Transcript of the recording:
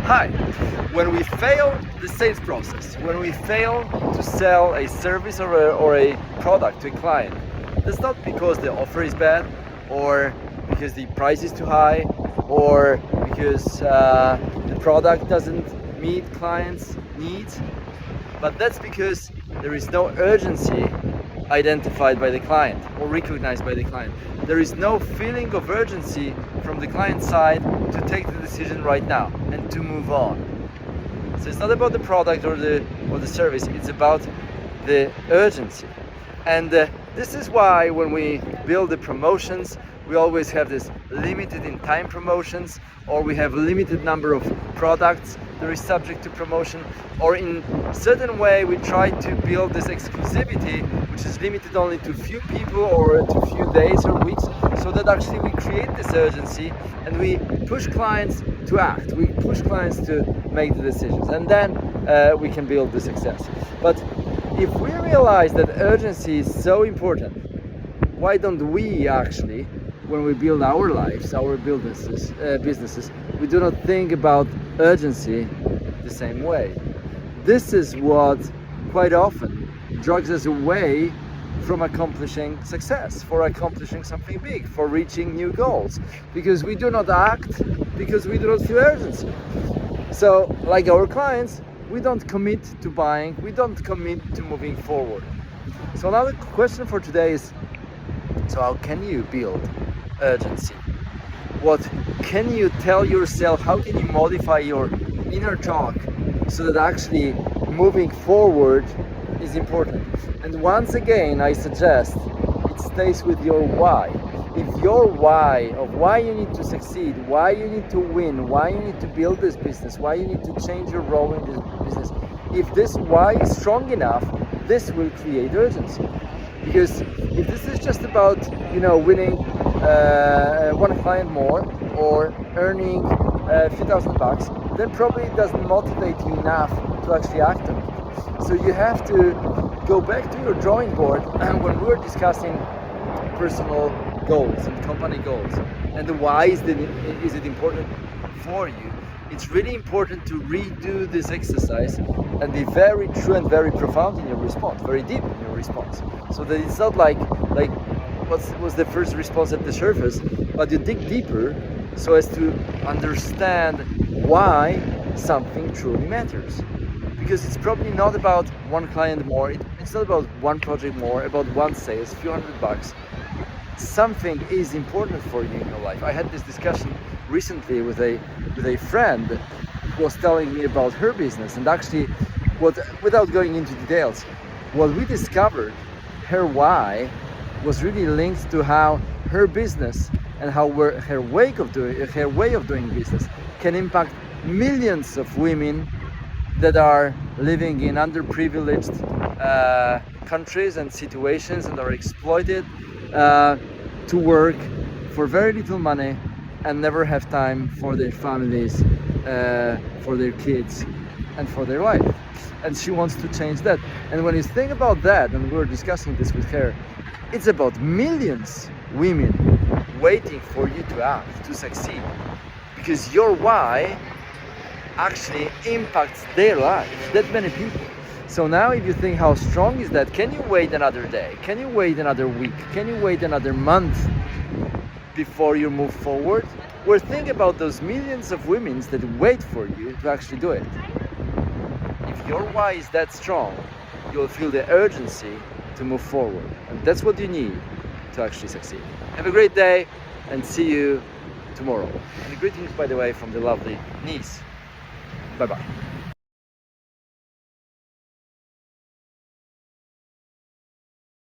Hi. When we fail the sales process, when we fail to sell a service or a product to a client, that's not because the offer is bad, or because the price is too high, or because the product doesn't meet clients' needs, but that's because there is no urgency identified by the client or recognized by the client. There is no feeling of urgency from the client side to take the decision right now and to move on. So it's not about the product or the service, it's about the urgency. And this is why when we build the promotions, we always have this limited in time promotions, or we have limited number of products that is subject to promotion, or in certain way we try to build this exclusivity which is limited only to few people or to few days or weeks, so that actually we create this urgency and we push clients to act, we push clients to make the decisions, and then we can build the success. But if we realize that urgency is so important, why don't we actually, when we build our lives, our businesses, we do not think about urgency the same way? This is what quite often drags us away from accomplishing success, for accomplishing something big, for reaching new goals, because we do not act, because we do not feel urgency. So, like our clients, we don't commit to buying, we don't commit to moving forward. So another question for today is, so how can you build urgency? What can you tell yourself? How can you modify your inner talk so that actually moving forward is important? And once again, I suggest it stays with your why. If your why of why you need to succeed, why you need to win, why you need to build this business, why you need to change your role in this business, if this why is strong enough, this will create urgency. Because if this is just about, winning one client more or earning a few $1,000, then probably it doesn't motivate you enough to actually act on it. So you have to go back to your drawing board when we were discussing personal goals and company goals and why is it important for you. It's really important to redo this exercise and be very true and very profound in your response, very deep in your response, so that it's not like what was the first response at the surface, but you dig deeper so as to understand why something truly matters. Because it's probably not about one client more, it's not about one project more, about one sales, few $100. Something is important for you in your life. I had this discussion recently with a friend who was telling me about her business, and actually, without going into details, what we discovered, her why was really linked to how her business and how her way of doing business can impact millions of women that are living in underprivileged countries and situations and are exploited to work for very little money and never have time for their families, for their kids, and for their life. And she wants to change that. And when you think about that, and we were discussing this with her, it's about millions of women waiting for you to act, to succeed. Because your why actually impacts their life, that many people. So now if you think how strong is that, can you wait another day? Can you wait another week? Can you wait another month before you move forward? Or think about those millions of women that wait for you to actually do it. If your why is that strong, you'll feel the urgency to move forward. And that's what you need to actually succeed. Have a great day and see you tomorrow. And greetings, by the way, from the lovely niece. Bye-bye.